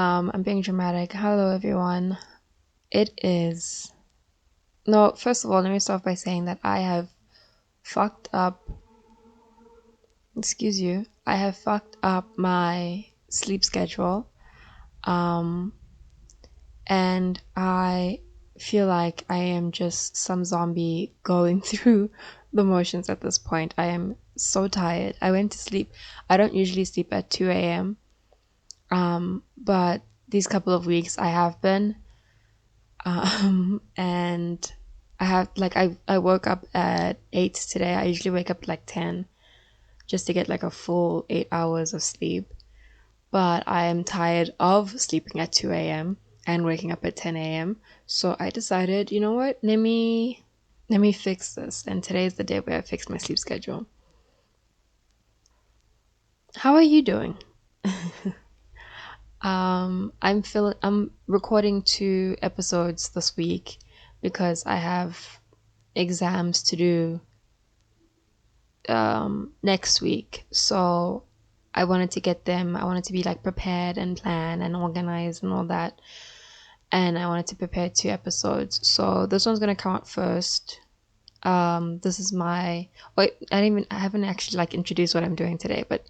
I'm being dramatic. Hello, everyone. It is. No, first of all, let me start by saying that I have fucked up. Excuse you. I have fucked up my sleep schedule. Um, and I feel like I am just some zombie going through the motions at this point. I am so tired. I went to sleep. I don't usually sleep at 2 a.m. But these couple of weeks I have been. And I woke up at 8 today. I usually wake up at like 10 just to get like a full 8 hours of sleep. But I am tired of sleeping at 2 a.m. and waking up at 10 a.m. So I decided, you know what? Let me fix this. And today is the day where I fixed my sleep schedule. How are you doing? I'm recording 2 episodes this week because I have exams to do next week. So I wanted to get them. I wanted to be like prepared and plan and organized and all that. And I wanted to prepare 2 episodes. So this one's gonna come out first. This is my wait. I haven't actually like introduced what I'm doing today, but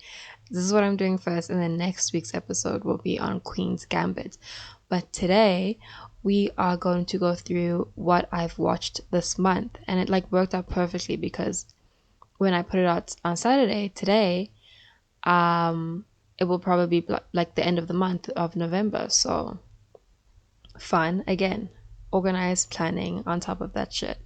this is what I'm doing first, and then next week's episode will be on Queen's Gambit. But today we are going to go through what I've watched this month, and it like worked out perfectly because when I put it out on Saturday today, it will probably be like the end of the month of November. So fun again, organized planning on top of that shit,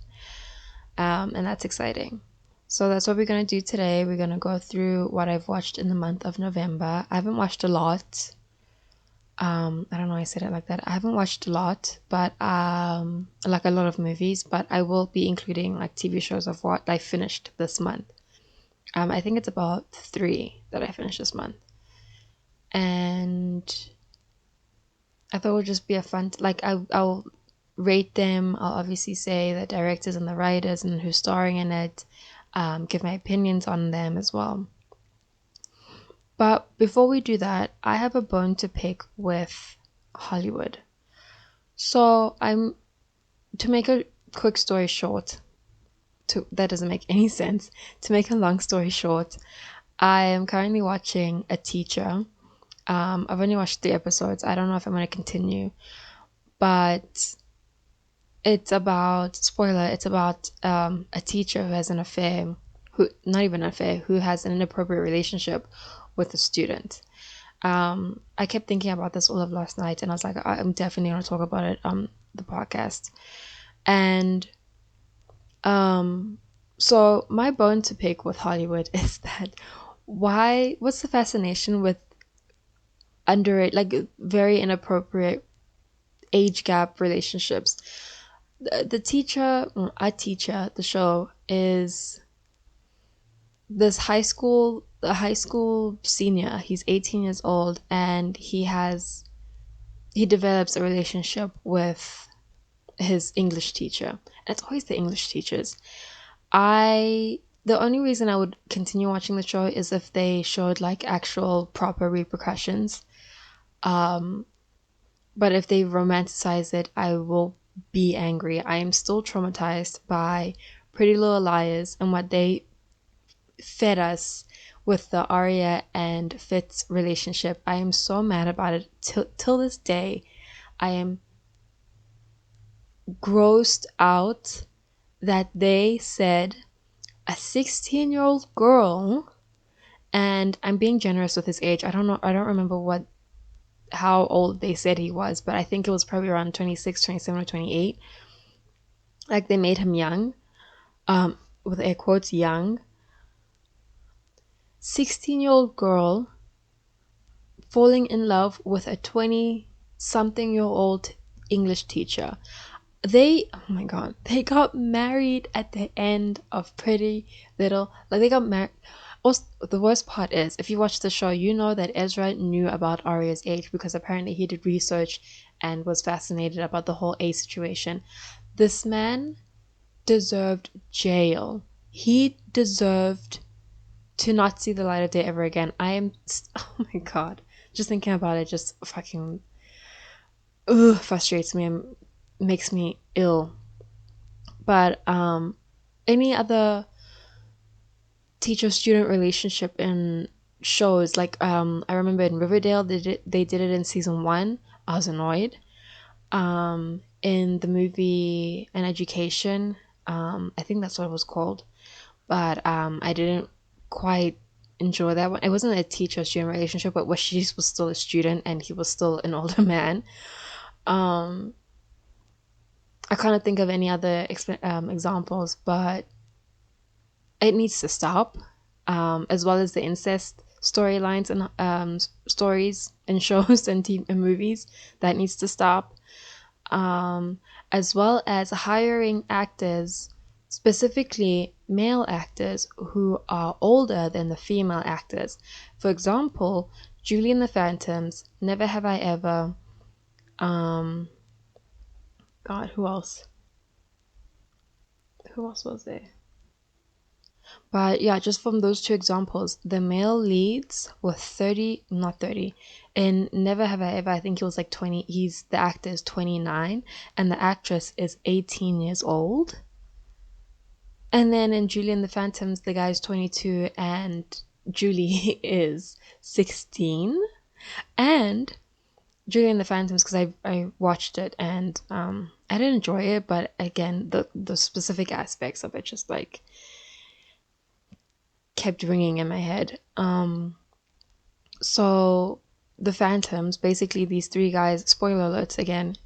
and that's exciting. So that's what we're gonna do today. We're gonna go through what I've watched in the month of November. I haven't watched a lot. I don't know why I said it like that. I haven't watched a lot, but like a lot of movies, but I will be including like TV shows of what I finished this month. I think it's about 3 that I finished this month. And I thought it would just be a fun, I'll rate them. I'll obviously say the directors and the writers and who's starring in it, give my opinions on them as well. But before we do that, I have a bone to pick with Hollywood. So to make a quick story short, that doesn't make any sense. To make a long story short, I am currently watching A Teacher. I've only watched 3 episodes. I don't know if I'm going to continue, but it's about, spoiler, it's about a teacher who has an affair, who, not even an affair, who has an inappropriate relationship with a student. I kept thinking about this all of last night, and I was like, I'm definitely going to talk about it on the podcast. And so my bone to pick with Hollywood is that what's the fascination with underage, like very inappropriate age gap relationships? The show is this a high school senior. He's 18 years old, and he develops a relationship with his English teacher. And it's always the English teachers. The only reason I would continue watching the show is if they showed like actual proper repercussions. But if they romanticize it, I will be angry. I am still traumatized by Pretty Little Liars and what they fed us with the Arya and Fitz relationship. I am so mad about it till this day. I am grossed out that they said a 16-year-old girl, and I'm being generous with his age. I don't know. I don't remember how old they said he was, but I think it was probably around 26, 27, or 28. Like they made him young, with air quotes, young. 16-year-old girl falling in love with a 20-something-year-old English teacher. Oh my god, they got married at the end of Pretty Little, like they got married. Also, the worst part is, if you watch the show, you know that Ezra knew about Arya's age because apparently he did research and was fascinated about the whole age situation. This man deserved jail. He deserved to not see the light of day ever again. Oh my god, just thinking about it just fucking frustrates me and makes me ill. But any other teacher student relationship in shows, like I remember in Riverdale they did it in season 1. I was annoyed. In the movie An Education, I think that's what it was called, but I didn't quite enjoy that one. It wasn't a teacher student relationship, but where she was still a student and he was still an older man. um I can't think of any other examples, but it needs to stop. As well as the incest storylines and stories and shows and and movies, that needs to stop. um, as well as hiring actors, specifically male actors, who are older than the female actors. For example, Julie and the Phantoms, Never Have I Ever. Um, God, who else? Who else was there? But yeah, just from those two examples, the male leads were 30, not 30. In Never Have I Ever, I think he was like 20. The actor is 29, and the actress is 18 years old. And then in Julie and the Phantoms, the guy's 22 and Julie is 16. And Julie and the Phantoms, because I watched it and I didn't enjoy it, but again, the specific aspects of it just like kept ringing in my head. So the Phantoms, basically these three guys, spoiler alerts again,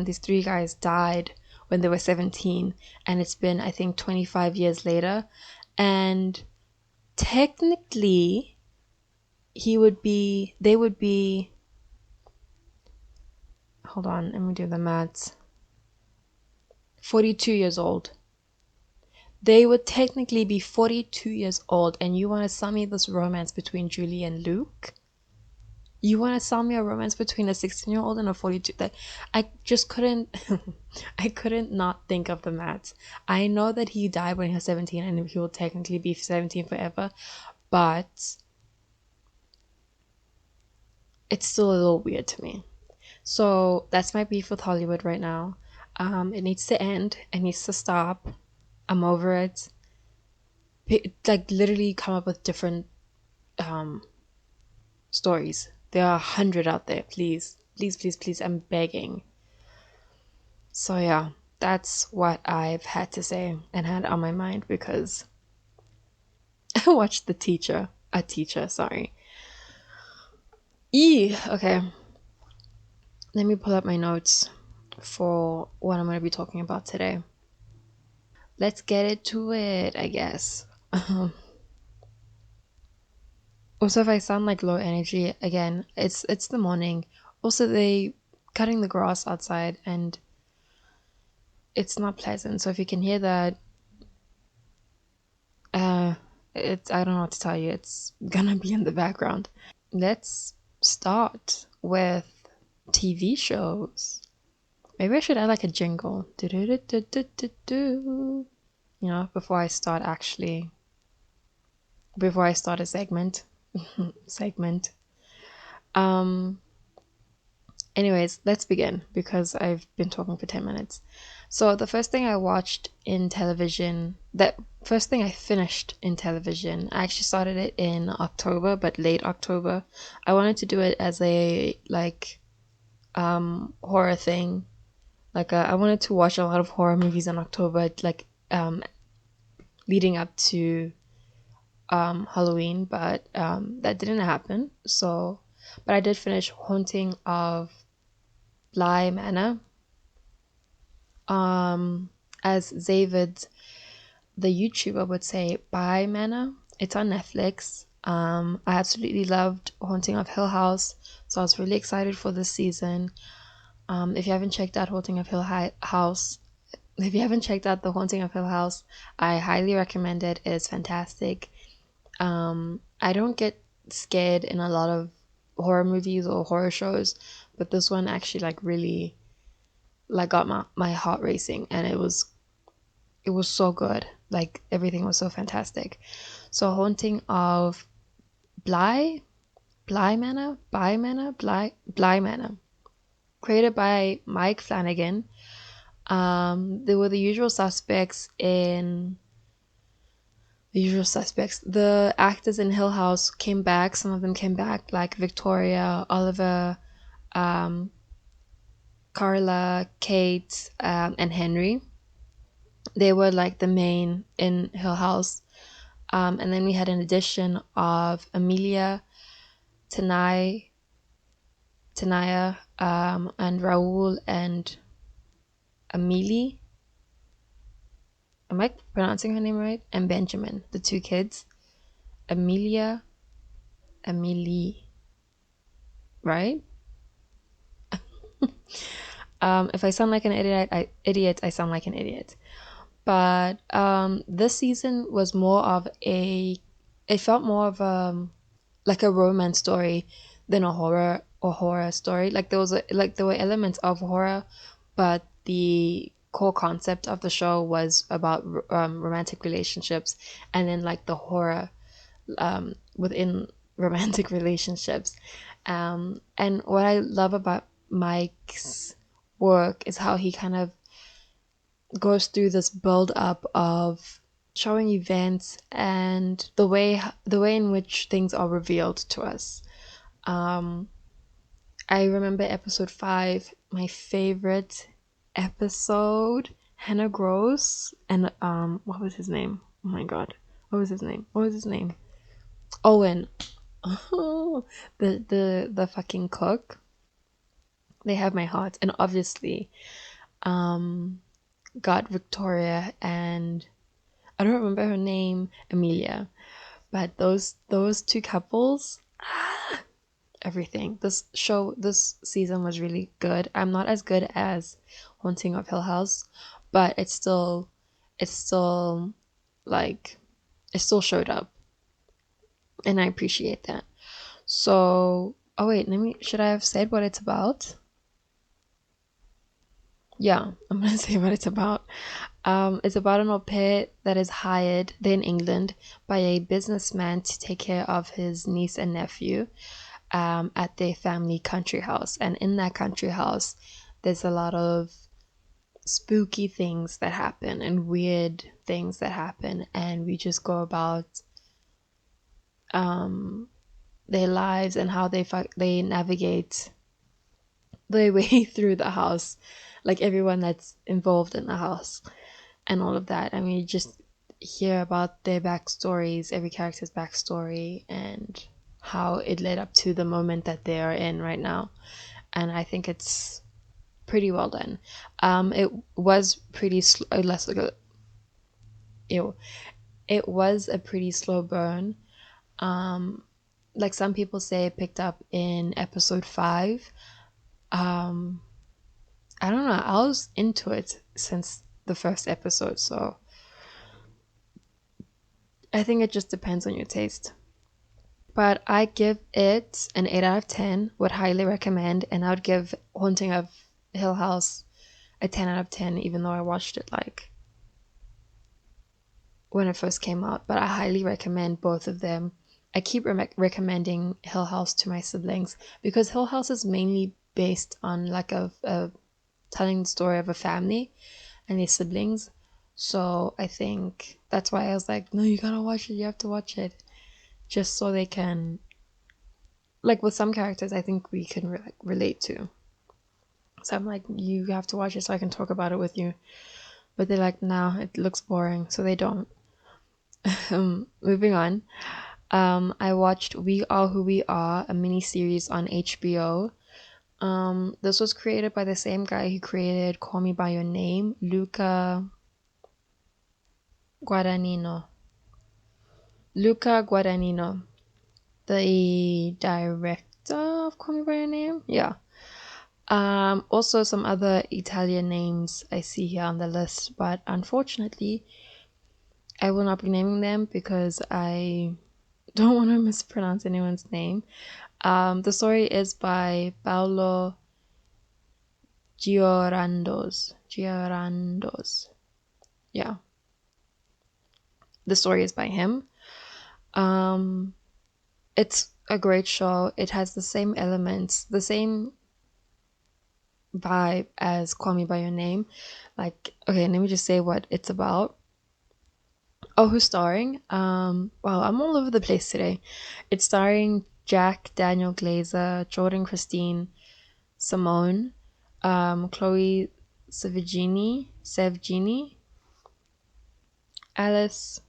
these three guys died when they were 17, and it's been, I think, 25 years later. And technically, they would be, hold on, let me do the maths, 42 years old. They would technically be 42 years old, and you want to sell me this romance between Julie and Luke? You want to sell me a romance between a 16-year-old and a 42? That I just couldn't. I couldn't not think of the maths. I know that he died when he was 17, and he will technically be 17 forever, but it's still a little weird to me. So that's my beef with Hollywood right now. It needs to end. It needs to stop. I'm over it. Like literally come up with different um stories. There are 100 out there. Please, please, please, please. I'm begging. So yeah, that's what I've had to say and had on my mind because I watched a teacher, sorry. Okay. Let me pull up my notes for what I'm going to be talking about today. Let's get into it, I guess. Also, if I sound like low energy, again, it's the morning. Also, they cutting the grass outside and it's not pleasant. So if you can hear that, it's, I don't know what to tell you. It's gonna be in the background. Let's start with TV shows. Maybe I should add like a jingle. Do-do-do-do-do-do. You know, before I start a segment. Segment. Um Anyways, let's begin because I've been talking for 10 minutes. So, the first thing I watched in television, that first thing I finished in television, I actually started it in October, but late October. I wanted to do it as a like horror thing. Like I wanted to watch a lot of horror movies in October, like leading up to Halloween, but that didn't happen. So, but I did finish Haunting of Bly Manor. As David, the YouTuber, would say, Bly Manor. It's on Netflix. I absolutely loved Haunting of Hill House, so I was really excited for this season. If you haven't checked out Haunting of House, if you haven't checked out The Haunting of Hill House, I highly recommend it. It is fantastic. I don't get scared in a lot of horror movies or horror shows, but this one actually like really like got my heart racing, and it was so good. Like everything was so fantastic. So Haunting of Bly Bly Manor, Bly Manor, Bly Manor. created by Mike Flanagan. There were the usual suspects. The actors in Hill House came back. Some of them came back, like Victoria, Oliver, um, Carla, Kate, and Henry. They were like the main in Hill House. And then we had an addition of Amelia, Tanai, Tanaya, and Raul and Amelie. Am I pronouncing her name right? And Benjamin, the two kids. Amelia, Amelie, right? If I sound like an idiot, I sound like an idiot. But this season was more of it felt more of like a romance story than a horror story. Like there were elements of horror, but the core concept of the show was about romantic relationships, and then like the horror within romantic relationships. And what I love about Mike's work is how he kind of goes through this build up of showing events and the way in which things are revealed to us. Um, I remember episode 5, my favorite episode, Hannah Gross, and what was his name? Oh my god, what was his name? What was his name? Owen. Oh, the fucking cook. They have my heart, and obviously, um, got Victoria and I don't remember her name, Amelia, but those two couples, everything. This season was really good. I'm not as good as Haunting of Hill House, but it's still like it still showed up, and I appreciate that. So, oh wait, should I have said what it's about? Yeah, I'm gonna say what it's about. It's about an au pair that is hired there in England by a businessman to take care of his niece and nephew at their family country house. And in that country house, there's a lot of spooky things that happen and weird things that happen. And we just go about um, their lives and how they navigate their way through the house, like everyone that's involved in the house and all of that. I mean, you just hear about their backstories, every character's backstory, and how it led up to the moment that they are in right now. And I think it's pretty well done. It was pretty less ew. It was a pretty slow burn. Um, like some people say, it picked up in episode 5. Um, I don't know. I was into it since the first episode, so I think it just depends on your taste. But I give it an 8 out of 10, would highly recommend, and I would give Haunting of Hill House a 10 out of 10, even though I watched it like when it first came out. But I highly recommend both of them. I keep recommending Hill House to my siblings because Hill House is mainly based on like a telling the story of a family and their siblings. So I think that's why I was like, no, you gotta watch it. You have to watch it. Just so they can, like with some characters, I think we can relate to. So I'm like, you have to watch it so I can talk about it with you. But they're like, nah, it looks boring. So they don't. Moving on. I watched We Are Who We Are, a mini series on HBO. This was created by the same guy who created Call Me By Your Name, Luca Guadagnino. Luca Guadagnino, the director of Call Me By Your Name. Yeah. Also some other Italian names I see here on the list, but unfortunately, I will not be naming them because I don't want to mispronounce anyone's name. The story is by Paolo Giorandos. Giorandos. Yeah. The story is by him. Um, it's a great show. It has the same elements, the same vibe as Call Me by Your Name. Like, okay, let me just say what it's about. Oh, who's starring? Wow, I'm all over the place today. It's starring Jack Daniel Glazer, Jordan Christine, Simone, Chloe Sevigini, Alice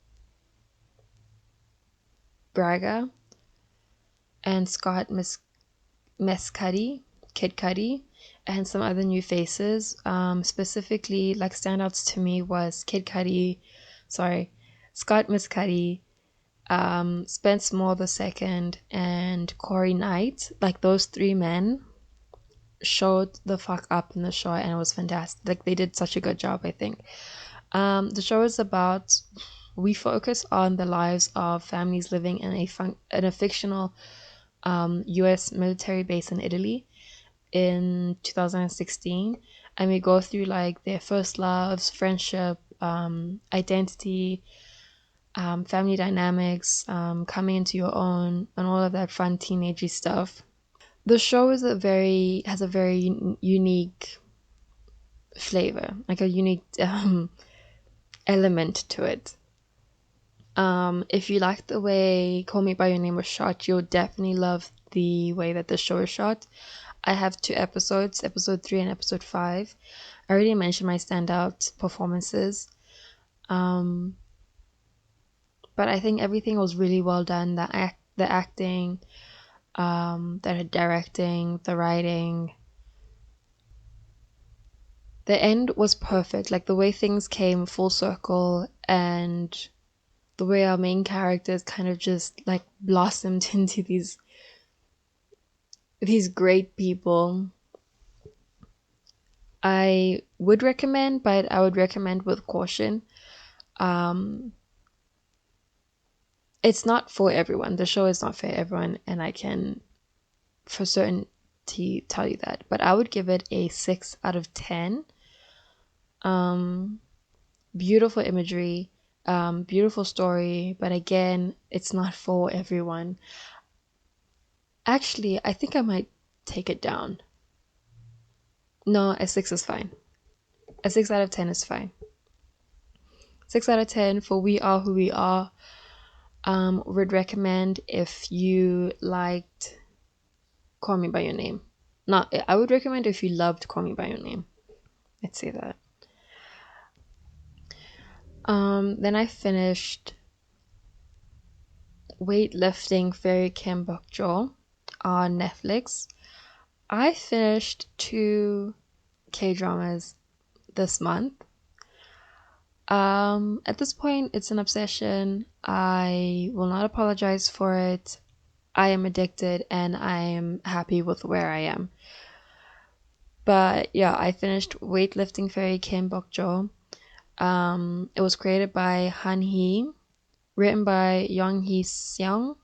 Braga, and Scott Mescudi, Kid Cudi, and some other new faces. Specifically, like standouts to me was Kid Cudi, sorry, Scott Mescudi, Spence Moore the second, and Corey Knight. Like those three men showed the fuck up in the show, and it was fantastic. Like they did such a good job, I think. The show is about, we focus on the lives of families living in a fictional U.S. military base in Italy in 2016, and we go through like their first loves, friendship, identity, family dynamics, coming into your own, and all of that fun teenagey stuff. The show has a very unique flavor, like a unique element to it. If you like the way Call Me by Your Name was shot, you'll definitely love the way that the show is shot. I have two episodes, episode 3 and episode 5. I already mentioned my standout performances. Um, but I think everything was really well done. The acting, the directing, the writing. The end was perfect. Like the way things came full circle, and the way our main characters kind of just like blossomed into these great people. I would recommend, but I would recommend with caution. Um, it's not for everyone. The show is not for everyone, and I can for certainty tell you that. But I would give it a 6 out of 10. Um, Beautiful imagery, beautiful story, but again, it's not for everyone. Actually, I think I might take it down. No, a 6 is fine. A 6 out of 10 is fine. 6 out of 10 for We Are Who We Are. Would recommend if you liked Call Me by Your Name. Not, I would recommend if you loved Call Me by Your Name. Let's say that. Then I finished Weightlifting Fairy Kim Bokjo on Netflix. I finished 2 K dramas this month. At this point, it's an obsession. I will not apologize for it. I am addicted and I am happy with where I am. But yeah, I finished Weightlifting Fairy Kim Bokjo. It was created by Han Hee, written by Young Hee Seong,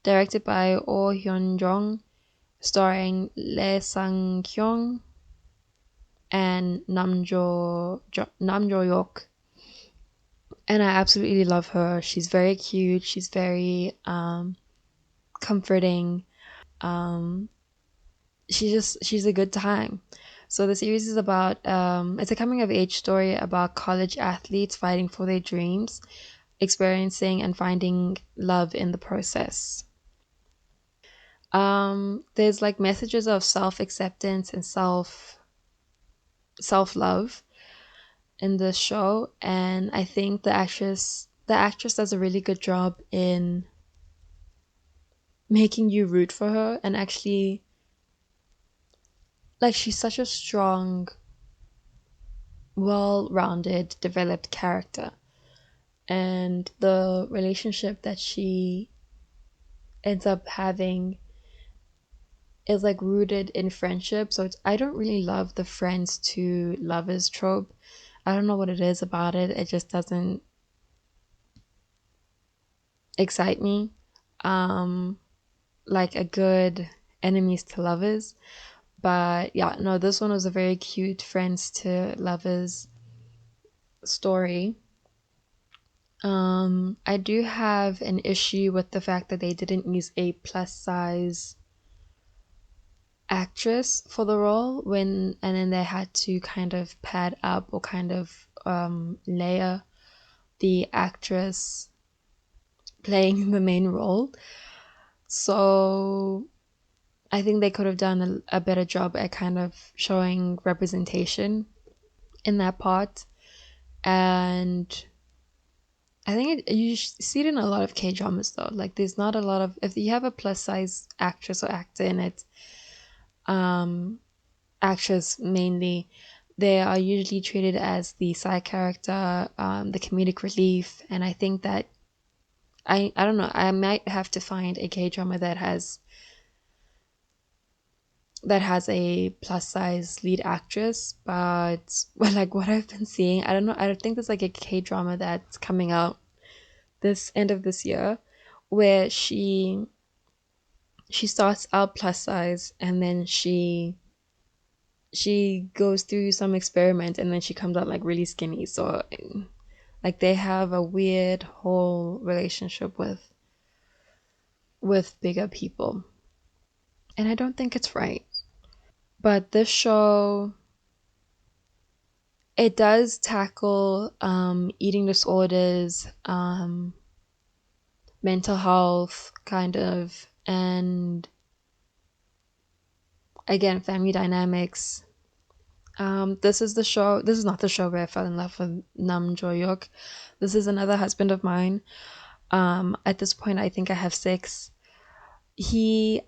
directed by Oh Hyun Jong, starring Lee Sang Kyung and Namjo Yok. And I absolutely love her. She's very cute. She's very comforting. Um, she's a good time. So the series is about it's a coming of age story about college athletes fighting for their dreams, experiencing and finding love in the process. There's like messages of self acceptance and self love in the show, and I think the actress does a really good job in making you root for her, and actually, like, she's such a strong, well-rounded, developed character, and the relationship that she ends up having is like rooted in friendship. So I don't really love the friends to lovers trope. I don't know what it is about it. It just doesn't excite me. Um, like a good enemies to lovers. But yeah, no, this one was a very cute friends to lovers story. I do have an issue with the fact that they didn't use a plus size actress for the role, and then they had to kind of pad up or kind of layer the actress playing the main role. So I think they could have done a better job at kind of showing representation in that part. And I think you see it in a lot of K dramas though. Like, there's not a lot of, if you have a plus size actress or actor in it, um, actress mainly, they are usually treated as the side character, the comedic relief. And I think that I don't know, I might have to find a K drama that has a plus size lead actress, but like what I've been seeing, I don't know, I don't think there's like a K drama that's coming out this end of this year where she starts out plus size and then she goes through some experiment and then she comes out like really skinny. So like they have a weird whole relationship with bigger people. And I don't think it's right. But this show, it does tackle eating disorders, mental health kind of, and again family dynamics. This is the show. This is not the show where I fell in love with Nam Jo Hyuk. This is another husband of mine. At this point, I think I have six.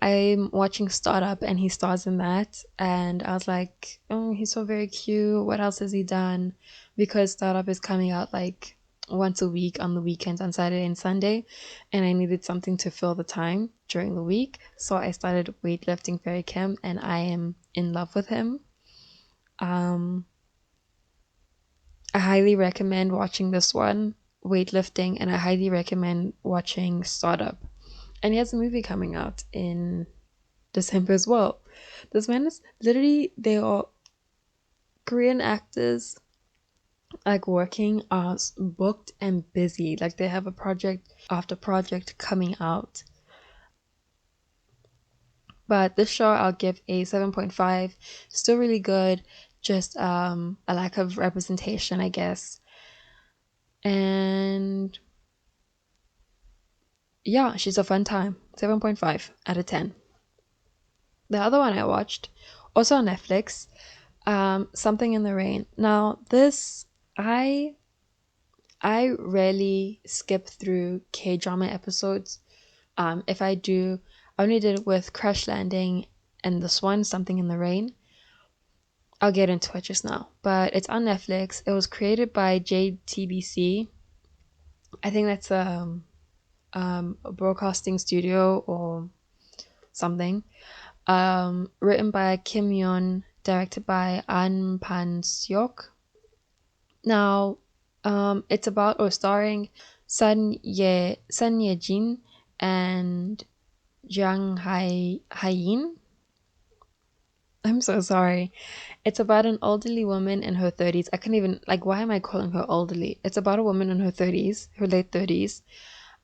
I'm watching Startup, and he stars in that, and I was like, oh, he's so very cute. What else has he done? Because Startup is coming out like once a week on the weekends on Saturday and Sunday, and I needed something to fill the time during the week, so I started weightlifting Fairy Kim, and I am in love with him. Um, I highly recommend watching this one, weightlifting, and I highly recommend watching Startup. And he has a movie coming out in December as well. This man is literally, they are Korean actors, like working as booked and busy. Like they have a project after project coming out. But this show I'll give a 7.5. Still really good. Just a lack of representation, I guess. And yeah, she's a fun time. 7.5 out of 10. The other one I watched, also on Netflix, Something in the Rain. Now, this, I rarely skip through K drama episodes. If I do, I only did it with Crash Landing and this one, Something in the Rain. I'll get into it just now. But it's on Netflix. It was created by JTBC. I think that's a broadcasting studio or something. Written by Kim Yeon, directed by An Pan Seok. Now, it's about or starring Sun Ye Jin and Jang Hae-in. I'm so sorry. It's about an elderly woman in her 30s. I can't even, like, why am I calling her elderly? It's about a woman in her 30s, her late 30s,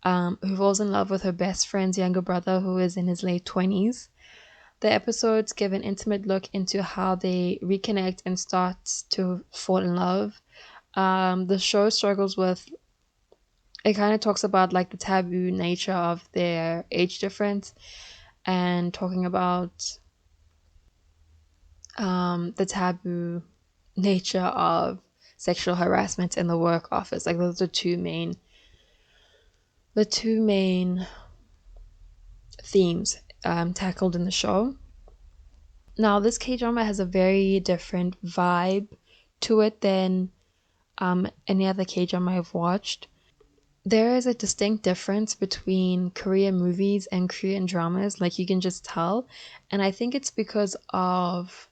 who falls in love with her best friend's younger brother, who is in his late 20s. The episodes give an intimate look into how they reconnect and start to fall in love. The show struggles with, it kind of talks about like the taboo nature of their age difference and talking about the taboo nature of sexual harassment in the work office. Like those are the two main themes tackled in the show. Now, this K drama has a very different vibe to it than any other K drama I've watched. There is a distinct difference between Korean movies and Korean dramas, like you can just tell. And I think it's because of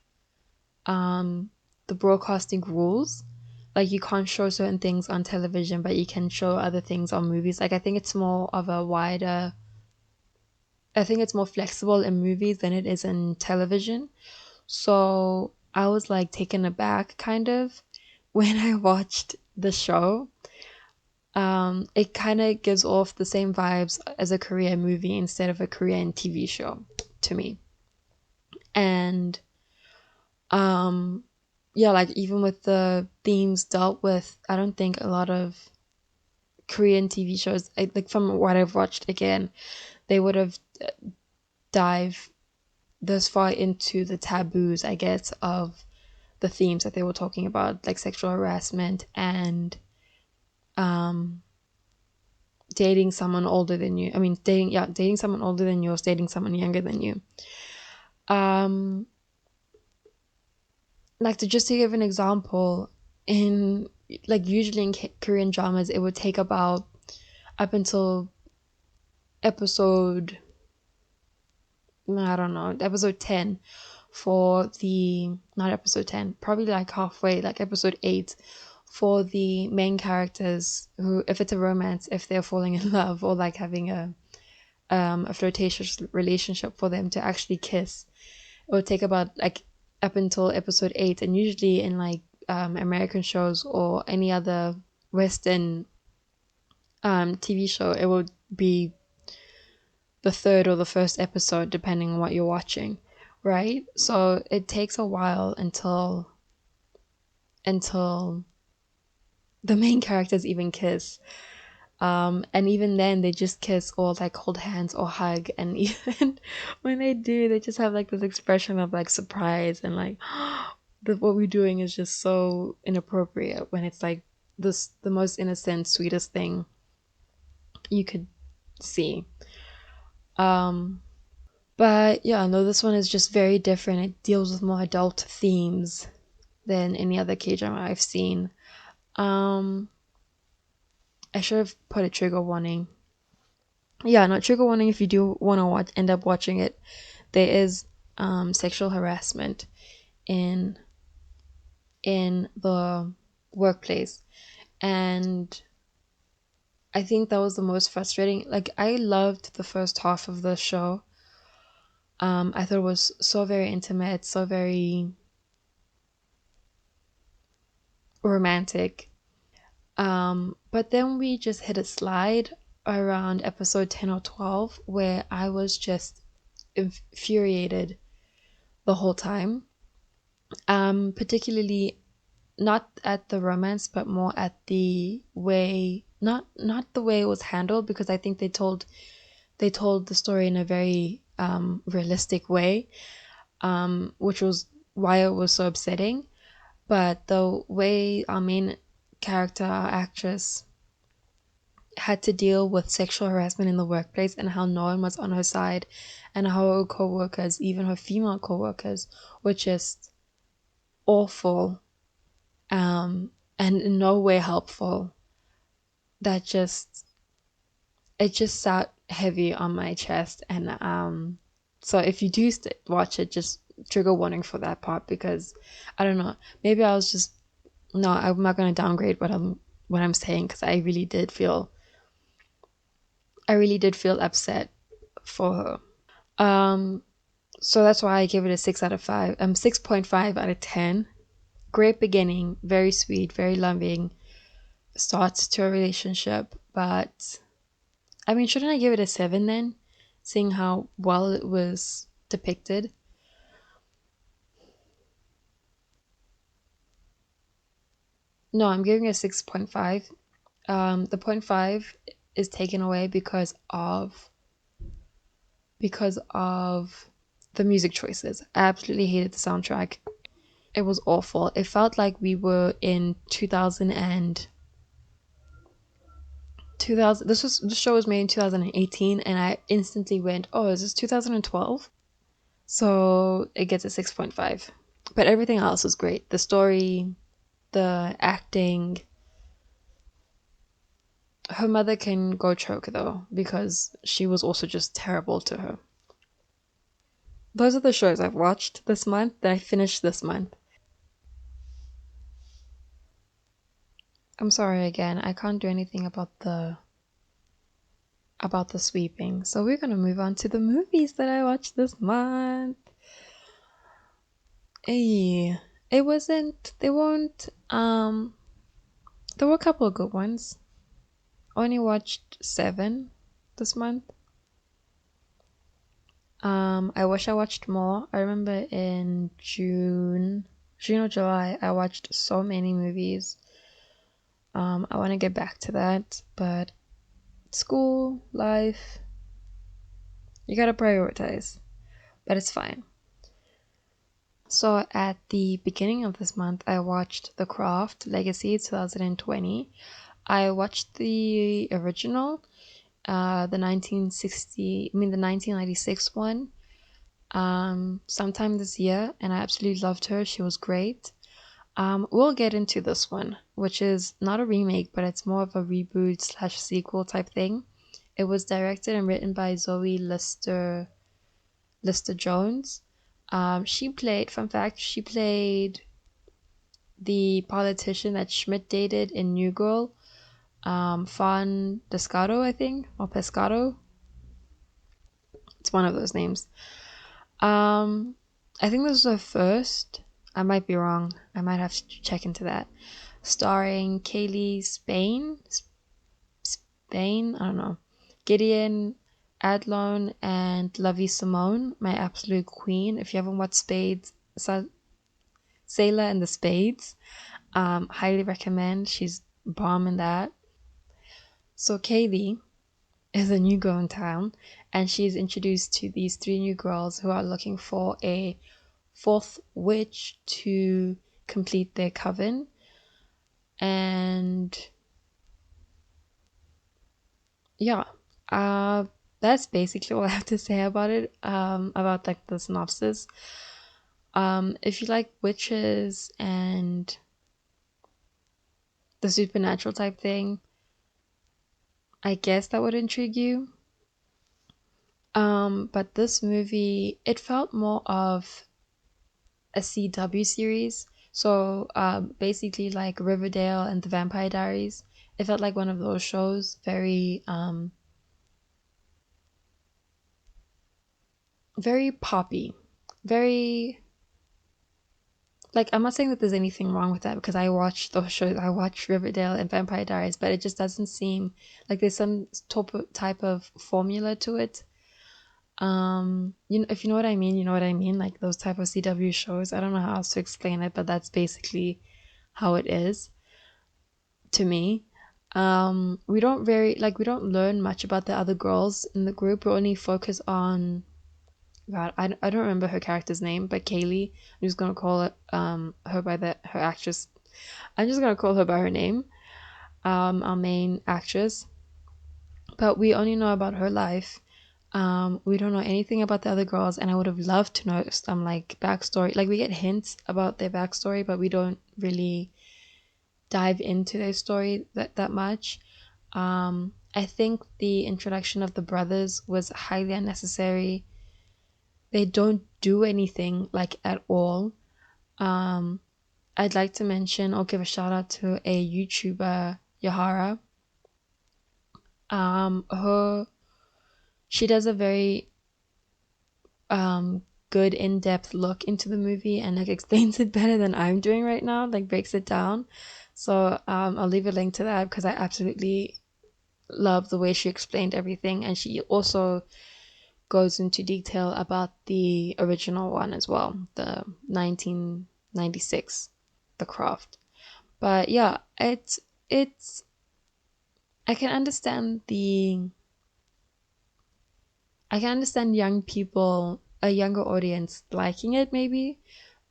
the broadcasting rules. Like you can't show certain things on television, but you can show other things on movies. Like I think it's more flexible in movies than it is in television. So I was like taken aback kind of when I watched the show. It kind of gives off the same vibes as a Korean movie instead of a Korean TV show to me. And um yeah, like even with the themes dealt with, I don't think a lot of Korean TV shows, like from what I've watched again, they would have dived this far into the taboos, I guess, of the themes that they were talking about, like sexual harassment and um dating someone older than you. I mean, dating someone older than you or dating someone younger than you. Um, like to give an example, in like usually in Korean dramas, it would take about up until episode, I don't know, episode 10 for the, not episode 10, probably like halfway, like episode 8, for the main characters who, if it's a romance, if they're falling in love or like having a flirtatious relationship, for them to actually kiss. It would take about like up until episode 8, and usually in like American shows or any other Western TV show, it would be the third or the first episode, depending on what you're watching, right? So it takes a while until the main characters even kiss. And even then, they just kiss or like hold hands or hug. And even when they do, they just have like this expression of like surprise and like, what we're doing is just so inappropriate, when it's like the most innocent, sweetest thing you could see. Um, but yeah, no, this one is just very different. It deals with more adult themes than any other K drama I've seen. Um, I should have put a trigger warning. Yeah, no, trigger warning if you do want to end up watching it. There is sexual harassment in the workplace, and I think that was the most frustrating. Like, I loved the first half of the show. I thought it was so very intimate, so very romantic. But then we just hit a slide around episode 10 or 12 where I was just infuriated the whole time. Particularly not at the romance, but more at the way, not the way it was handled, because I think they told the story in a very realistic way, which was why it was so upsetting. But the way our main character, our actress, had to deal with sexual harassment in the workplace, and how no one was on her side, and how her co-workers, even her female co-workers, were just awful, and in no way helpful, that just, it just sat heavy on my chest. And so if you do watch it, just trigger warning for that part, because I don't know, maybe I was just, no, I'm not going to downgrade what I'm saying, because I really did feel upset for her. So that's why I give it a 6 out of 5. 6.5 out of 10. Great beginning, very sweet, very loving start to a relationship. But I mean, shouldn't I give it a 7 then, seeing how well it was depicted? No, I'm giving it a 6.5. The point 5 is taken away because of the music choices. I absolutely hated the soundtrack. It was awful. It felt like we were in 2000. This show was made in 2018, and I instantly went, "Oh, is this 2012?" So it gets a 6.5. But everything else was great. The story, the acting. Her mother can go choke though, because she was also just terrible to her. Those are the shows I've watched this month, that I finished this month. I'm sorry again, I can't do anything about the sweeping. So we're gonna move on to the movies that I watched this month. Hey, it wasn't. They weren't. There were a couple of good ones. I only watched 7 this month. I wish I watched more. I remember in June or July, I watched so many movies. I want to get back to that, but school, life, you gotta prioritize, but it's fine. So at the beginning of this month, I watched The Craft Legacy 2020. I watched the original, the 1996 one, sometime this year, and I absolutely loved her. She was great. We'll get into this one, which is not a remake, but it's more of a reboot slash sequel type thing. It was directed and written by Zoe Lister Jones. Fun fact, she played the politician that Schmidt dated in New Girl, Fawn Descado, I think, or Pescado. It's one of those names. I think this was her first. I might be wrong. I might have to check into that. Starring Kaylee Spain, I don't know, Gideon Adlon and Lovey Simone, my absolute queen. If you haven't watched Sailor and the Spades, highly recommend. She's bomb in that. So Kaylee is a new girl in town, and she's introduced to these three new girls who are looking for a fourth witch to complete their coven. And yeah, that's basically all I have to say about it. About like the synopsis. If you like witches and the supernatural type thing, I guess that would intrigue you. But this movie, it felt more of a CW series. So basically like Riverdale and The Vampire Diaries. It felt like one of those shows, very poppy, very like, I'm not saying that there's anything wrong with that because I watch those shows. I watch Riverdale and Vampire Diaries, but it just doesn't seem like there's some type of formula to it. If you know what I mean, you know what I mean. Like those type of CW shows. I don't know how else to explain it, but that's basically how it is to me. We don't learn much about the other girls in the group. We only focus on God, I don't remember her character's name, but Kaylee. I'm just gonna call it her by her actress. I'm just gonna call her by her name. Our main actress. But we only know about her life. We don't know anything about the other girls, and I would have loved to know some like backstory. Like we get hints about their backstory, but we don't really dive into their story that much. I think the introduction of the brothers was highly unnecessary. They don't do anything like at all. Um, I'd like to mention or give a shout out to a YouTuber, Yhara. Her she does a very good in-depth look into the movie and like explains it better than I'm doing right now, like breaks it down. So I'll leave a link to that because I absolutely love the way she explained everything, and she also goes into detail about the original one as well, the 1996, The Craft. But yeah, it's I can understand young people, a younger audience liking it maybe,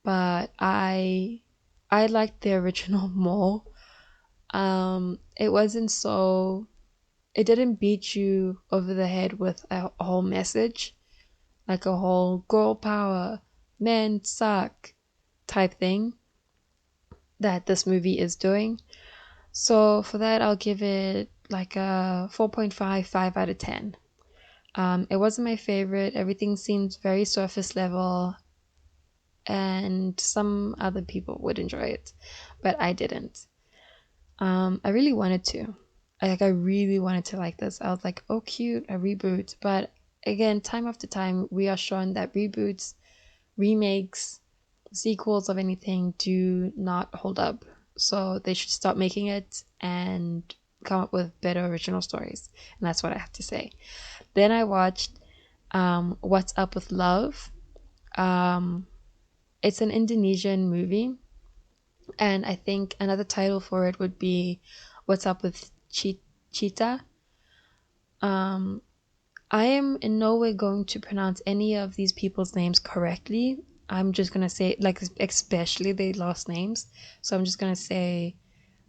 but I liked the original more. It wasn't so it didn't beat you over the head with a whole message, like a whole girl power, men suck type thing that this movie is doing. So for that, I'll give it like a 4.55 out of 10. It wasn't my favorite. Everything seemed very surface level, and some other people would enjoy it, but I didn't. I really wanted to. I really wanted to like this. I was like, oh, cute, a reboot. But again, time after time, we are shown that reboots, remakes, sequels of anything do not hold up. So they should stop making it and come up with better original stories. And that's what I have to say. Then I watched What's Up with Love. Um, it's an Indonesian movie, and I think another title for it would be What's Up with Cheetah. Um, I am in no way going to pronounce any of these people's names correctly. I'm just gonna say, like, especially their last names. So I'm just gonna say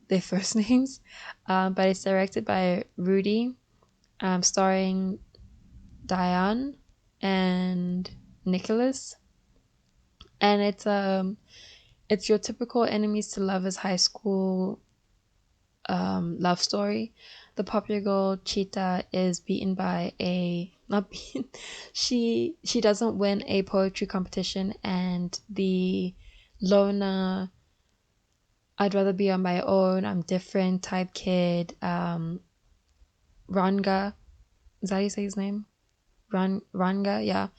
their first names. But it's directed by Rudy, starring Diane and Nicholas, and it's your typical enemies to lovers high school love story. The popular girl Cheetah is beaten by a not beaten. She doesn't win a poetry competition, and the loner I'd rather be on my own, I'm different type kid. Ranga, is that how you say his name? Ranga, yeah.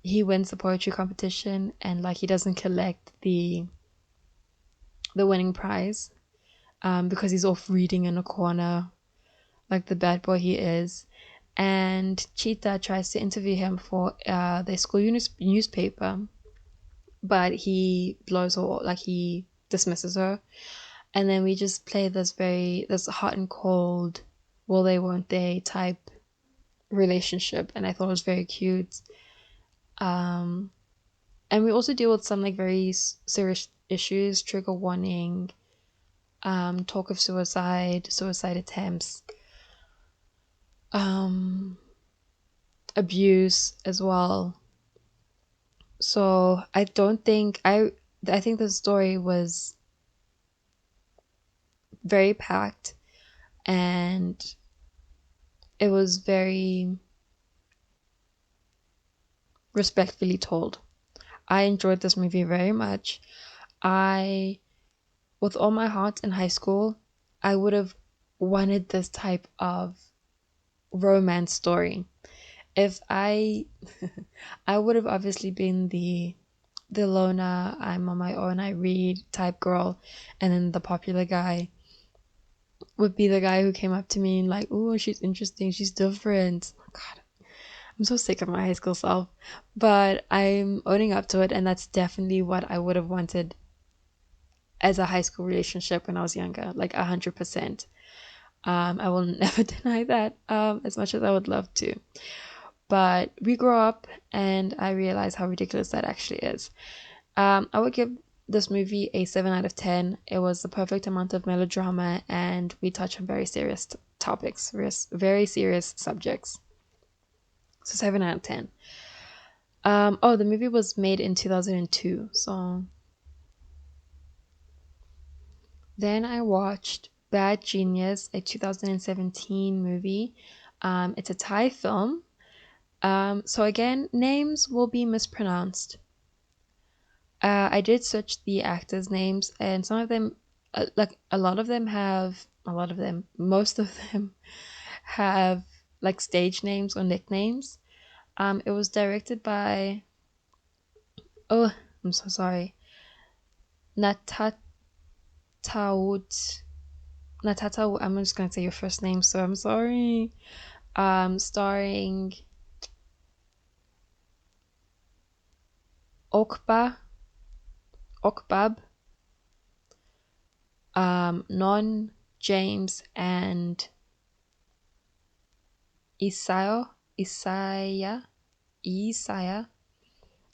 He wins the poetry competition, and like he doesn't collect the winning prize because he's off reading in a corner like the bad boy he is. And Cheetah tries to interview him for the school newspaper, but he blows her, like he dismisses her. And then we just play this hot and cold, will they, won't they type relationship, and I thought it was very cute. Um, and we also deal with some like very serious issues, trigger warning, talk of suicide attempts, um, abuse as well. So I think the story was very packed, and it was very respectfully told. I enjoyed this movie very much. I With all my heart in high school, I would have wanted this type of romance story. If I I would have obviously been the loner, I'm on my own, I read type girl, and then the popular guy would be the guy who came up to me and like, oh, she's interesting, she's different. God, I'm so sick of my high school self. But I'm owning up to it, and that's definitely what I would have wanted as a high school relationship when I was younger, like 100%. I will never deny that, as much as I would love to. But we grow up, and I realize how ridiculous that actually is. I would give this movie a 7 out of 10. It was the perfect amount of melodrama, and we touch on very serious topics, very serious subjects. So 7 out of 10. Oh, the movie was made in 2002. So then I watched Bad Genius, a 2017 movie. It's a Thai film. So again, names will be mispronounced. I did search the actors' names, and some of them, like a lot of them have, a lot of them, most of them have like stage names or nicknames. It was directed by, oh, I'm so sorry, Natataut, Natata. I'm just gonna say your first name, so I'm sorry. Starring Okba, Okbab, Non, James, and Isaiah, Isaiah, Isaiah.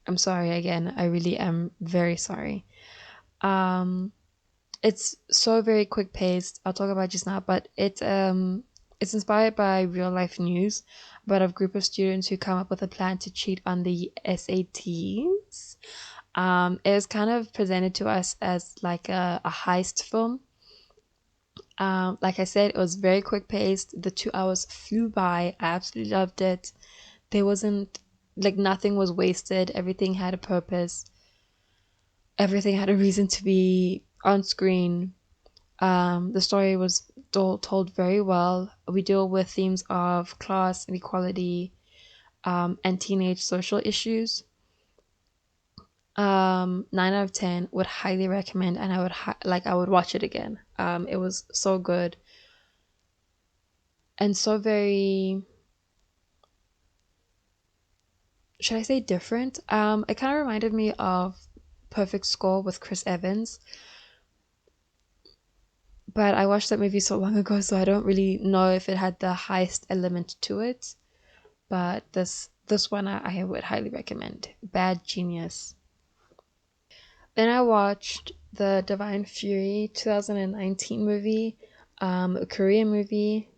I'm sorry again. I really am very sorry. Um, it's so very quick paced. I'll talk about it just now, but it's inspired by real life news about a group of students who come up with a plan to cheat on the SATs. It was kind of presented to us as like a heist film. Like I said, it was very quick paced. The 2 hours flew by. I absolutely loved it. There wasn't like nothing was wasted. Everything had a purpose. Everything had a reason to be on screen. The story was told very well. We deal with themes of class inequality, and teenage social issues. 9 out of 10 would highly recommend, and I would watch it again. It was so good and so very should I say different? It kind of reminded me of Perfect Score with Chris Evans, but I watched that movie so long ago, so I don't really know if it had the highest element to it. But this one I would highly recommend. Bad Genius. Then I watched the Divine Fury 2019 movie, a Korean movie,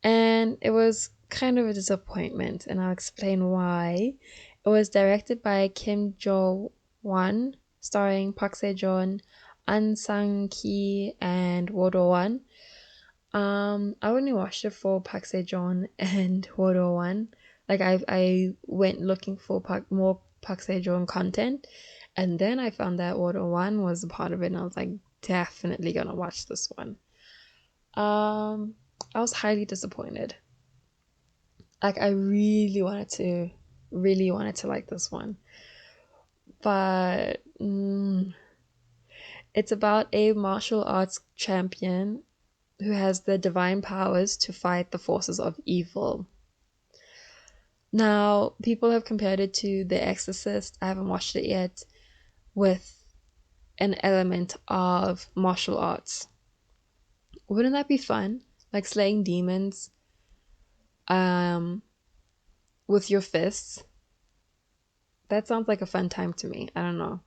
and it was kind of a disappointment, and I'll explain why. It was directed by Kim Jo Won, starring Park Se-joon, An Sang-ki, and Wo Do-won. I only watched it for Park Se-joon and Wo Do-won. Like I went looking for more Park Se-joon content, and then I found that Wo Do-won was a part of it, and I was like, definitely gonna watch this one. I was highly disappointed. Like I really wanted to like this one, but it's about a martial arts champion who has the divine powers to fight the forces of evil. Now, people have compared it to The Exorcist. I haven't watched it yet, with an element of martial arts. Wouldn't that be fun? Like slaying demons um with your fists. That sounds like a fun time to me. I don't know.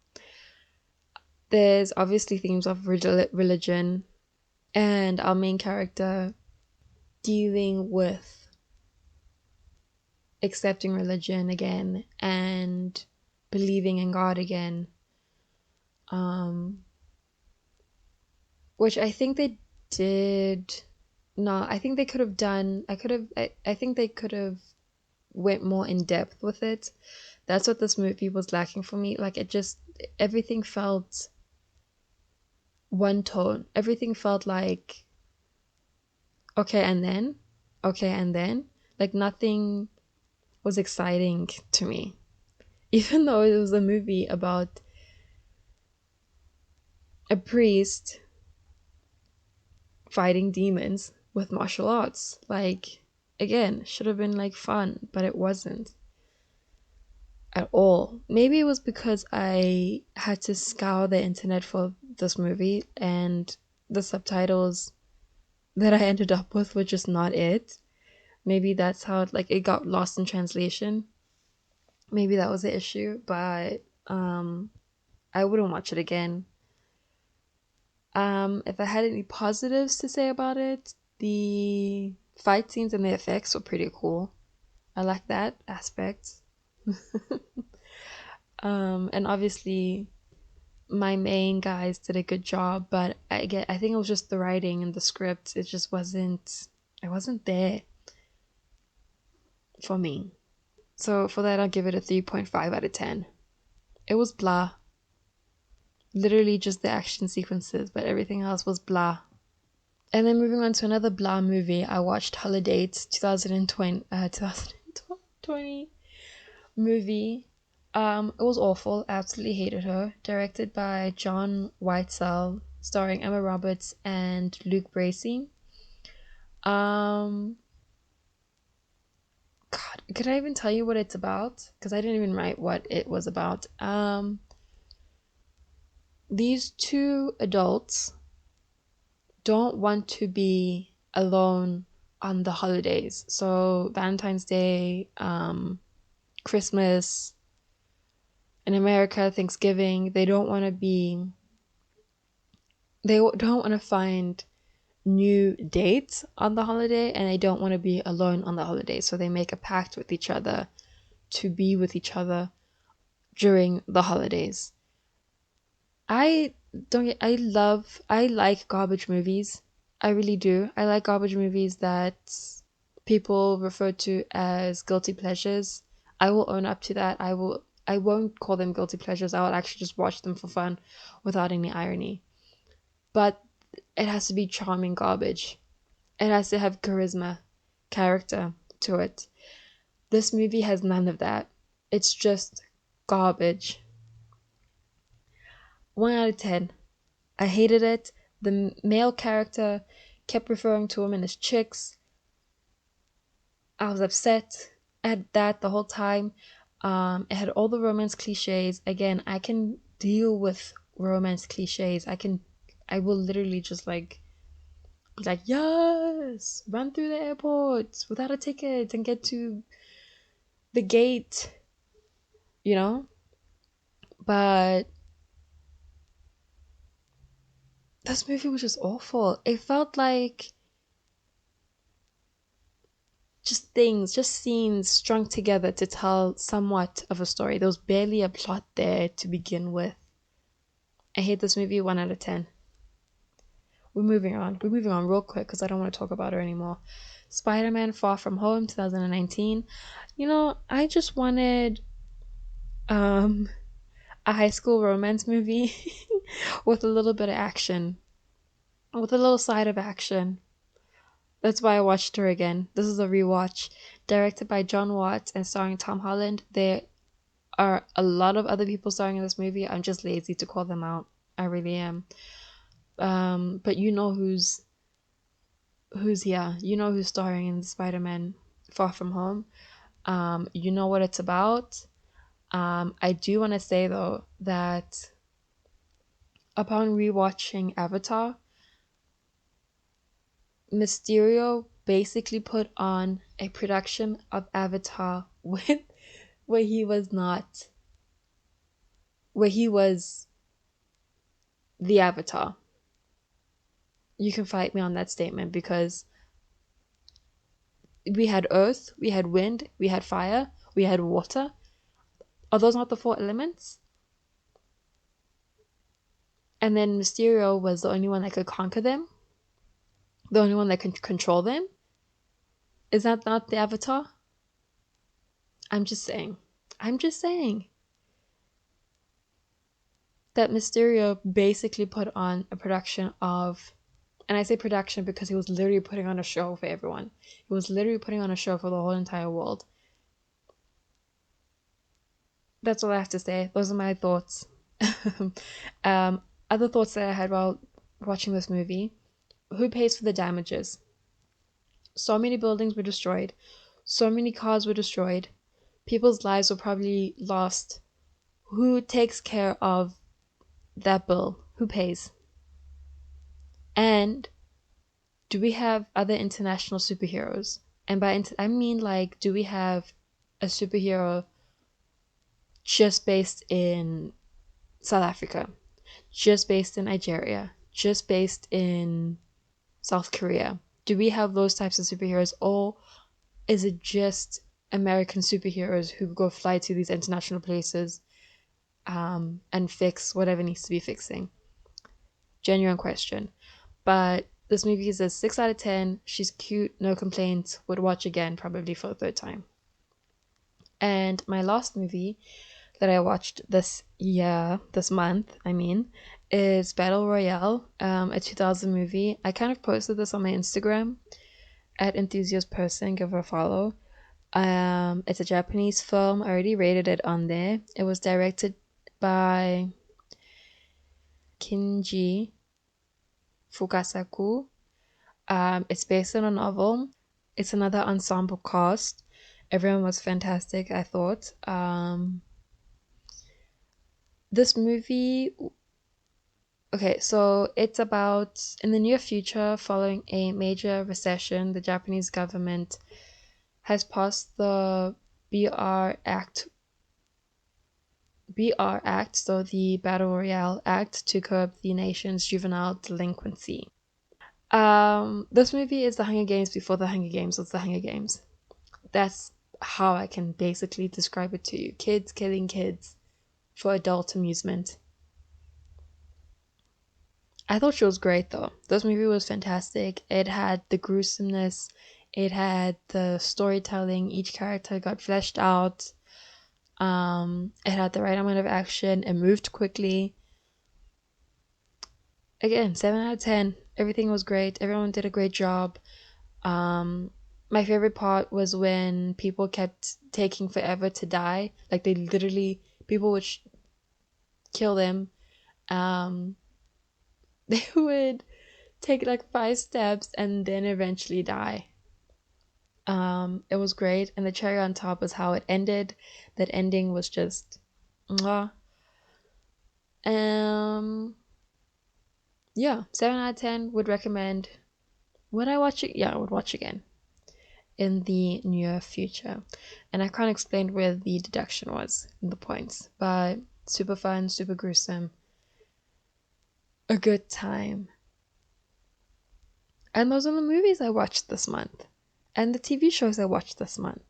There's obviously themes of religion and our main character dealing with accepting religion again and believing in God again. Um, which I think they did. No, I think they could have done. I think they could have went more in depth with it. That's what this movie was lacking for me. Like it just everything felt one tone. Everything felt like okay and then, okay and then. Like nothing was exciting to me. Even though it was a movie about a priest fighting demons with martial arts. Like, again, should have been like fun, but it wasn't at all. Maybe it was because I had to scour the internet for this movie and the subtitles that I ended up with were just not it. Maybe that's how it got lost in translation. Maybe that was the issue, but I wouldn't watch it again. If I had any positives to say about it, the fight scenes and the effects were pretty cool. I like that aspect. And obviously my main guys did a good job, but I think it was just the writing and the script. It wasn't there for me. So for that I'll give it a 3.5 out of 10. It was blah. Literally just the action sequences, but everything else was blah. And then moving on to another blah movie, I watched Holidate 2020 movie. It was awful. Absolutely hated her. Directed by John Whitesell, starring Emma Roberts and Luke Bracey. God, could I even tell you what it's about? Because I didn't even write what it was about. These two adults don't want to be alone on the holidays. So Valentine's Day, Christmas, in America, Thanksgiving, they don't want to find new dates on the holiday, and they don't want to be alone on the holiday. So they make a pact with each other to be with each other during the holidays. I I like garbage movies. I really do. I like garbage movies that people refer to as guilty pleasures. I will own up to that. I won't call them guilty pleasures. I will actually just watch them for fun without any irony. But it has to be charming garbage. It has to have charisma, character to it. This movie has none of that. It's just garbage. 1 out of 10. I hated it. The male character kept referring to women as chicks. I was upset at that the whole time. It had all the romance cliches. Again, I can deal with romance cliches. I will literally just like be like, yes, run through the airport without a ticket and get to the gate, you know? But this movie was just awful. It felt like just scenes strung together to tell somewhat of a story. There was barely a plot there to begin with. I hate this movie 1 out of 10. We're moving on. We're moving on real quick because I don't want to talk about her anymore. Spider-Man Far From Home 2019. I just wanted um a high school romance movie with a little bit of action, with a little side of action. That's why I watched her again. This is a rewatch. Directed by John Watts and starring Tom Holland. There are a lot of other people starring in this movie. I'm just lazy to call them out. I really am. But you know who's here. You know who's starring in Spider-Man Far From Home. You know what it's about. I do want to say though that upon rewatching Avatar, Mysterio basically put on a production of Avatar with where he was not where he was the Avatar. You can fight me on that statement because we had earth, we had wind, we had fire, we had water. Are those not the four elements? And then Mysterio was the only one that could conquer them, the only one that can control them. Is that not the Avatar? I'm just saying. I'm just saying that Mysterio basically put on a production of, and I say production because he was literally putting on a show for everyone. He was literally putting on a show for the whole entire world. That's all I have to say. Those are my thoughts. um, Other thoughts that I had while watching this movie: who pays for the damages? So many buildings were destroyed, so many cars were destroyed, people's lives were probably lost. Who takes care of that bill? Who pays? And do we have other international superheroes? And I mean, like, do we have a superhero just based in South Africa, just based in Nigeria, just based in South Korea? Do we have those types of superheroes, or is it just American superheroes who go fly to these international places and fix whatever needs to be fixing? Genuine question. But this movie is a 6 out of 10. She's cute, no complaints. Would watch again, probably for the third time. And my last movie that I watched this month, is Battle Royale, a 2000 movie. I kind of posted this on my Instagram at enthusiast person. Give her a follow. It's a Japanese film. I already rated it on there. It was directed by Kinji Fukasaku. It's based on a novel. It's another ensemble cast. Everyone was fantastic, I thought. This movie, okay, so it's about in the near future, following a major recession, the Japanese government has passed the BR Act, so the Battle Royale Act, to curb the nation's juvenile delinquency. This movie is the Hunger Games before the Hunger Games was the Hunger Games. That's how I can basically describe it to you. Kids killing kids for adult amusement. I thought she was great though. This movie was fantastic. It had the gruesomeness, it had the storytelling, each character got fleshed out. It had the right amount of action, it moved quickly. Again, 7 out of 10. Everything was great. Everyone did a great job. My favorite part was when people kept taking forever to die. Like they literally, people would kill them. They would take like 5 steps and then eventually die. It was great, and the cherry on top was how it ended. That ending was just mwah. Um yeah, 7 out of 10. Would recommend. Would I watch it? Yeah, I would watch again in the near future. And I can't explain where the deduction was in the points, but super fun, super gruesome, a good time. And those are the movies I watched this month, and the TV shows I watched this month.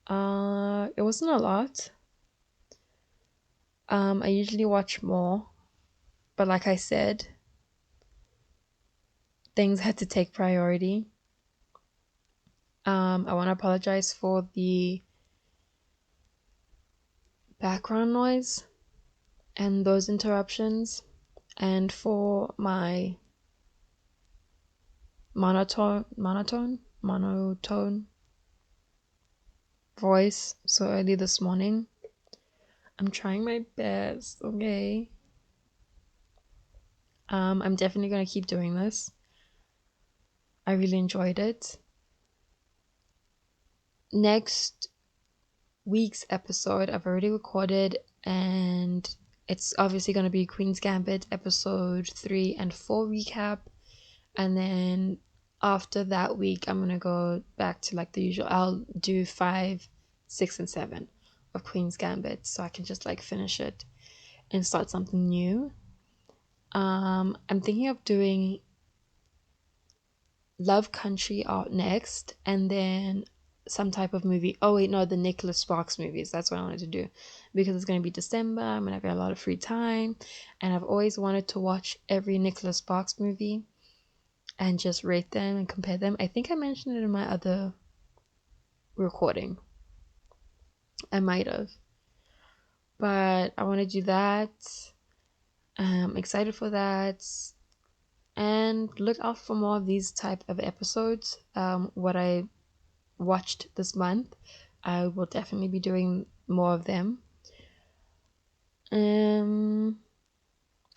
It wasn't a lot. I usually watch more, but like I said, things had to take priority. I want to apologize for the background noise and those interruptions, and for my monotone voice so early this morning. I'm trying my best, okay? I'm definitely gonna keep doing this. I really enjoyed it. Next week's episode I've already recorded, and it's obviously gonna be Queen's Gambit episode 3 and 4 recap. And then after that week, I'm gonna go back to like the usual. I'll do 5, 6, and 7 of Queen's Gambit, so I can just like finish it and start something new. I'm thinking of doing Love Country out next, and then some type of movie. Oh wait, no, the Nicholas Sparks movies. That's what I wanted to do, because it's gonna be December. I'm gonna have a lot of free time, and I've always wanted to watch every Nicholas Sparks movie and just rate them and compare them. I think I mentioned it in my other recording. I might have. But I want to do that. I'm excited for that. And look out for more of these type of episodes. What I watched this month, I will definitely be doing more of them.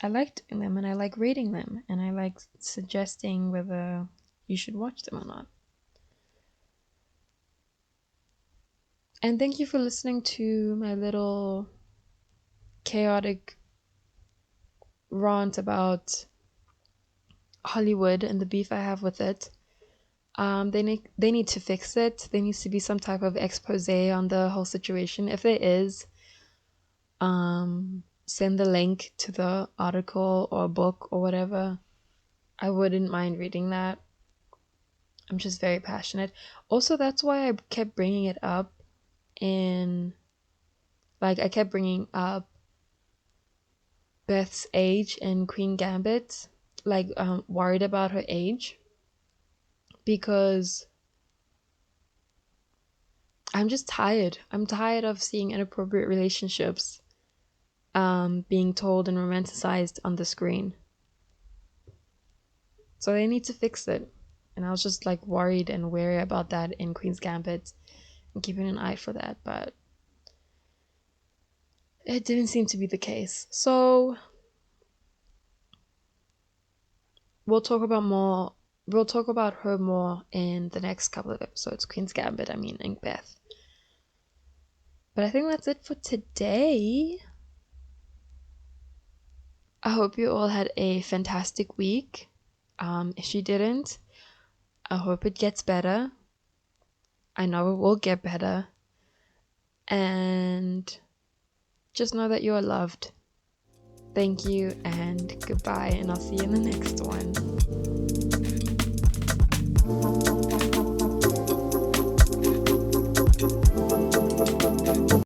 I like doing them, and I like rating them, and I like suggesting whether you should watch them or not. And thank you for listening to my little chaotic rant about Hollywood and the beef I have with it. They need to fix it. There needs to be some type of expose on the whole situation. If there is, send the link to the article or book or whatever. I wouldn't mind reading that. I'm just very passionate. Also, that's why I kept bringing it up I kept bringing up Beth's age in Queen Gambit, worried about her age, because I'm just tired. I'm tired of seeing inappropriate relationships being told and romanticized on the screen. So they need to fix it. And I was just like worried and wary about that in Queen's Gambit and keeping an eye for that, but it didn't seem to be the case. So we'll talk about her more in the next couple of episodes. Queen's Gambit, and Beth. But I think that's it for today. I hope you all had a fantastic week. If you didn't, I hope it gets better. I know it will get better. And just know that you are loved. Thank you and goodbye, and I'll see you in the next one.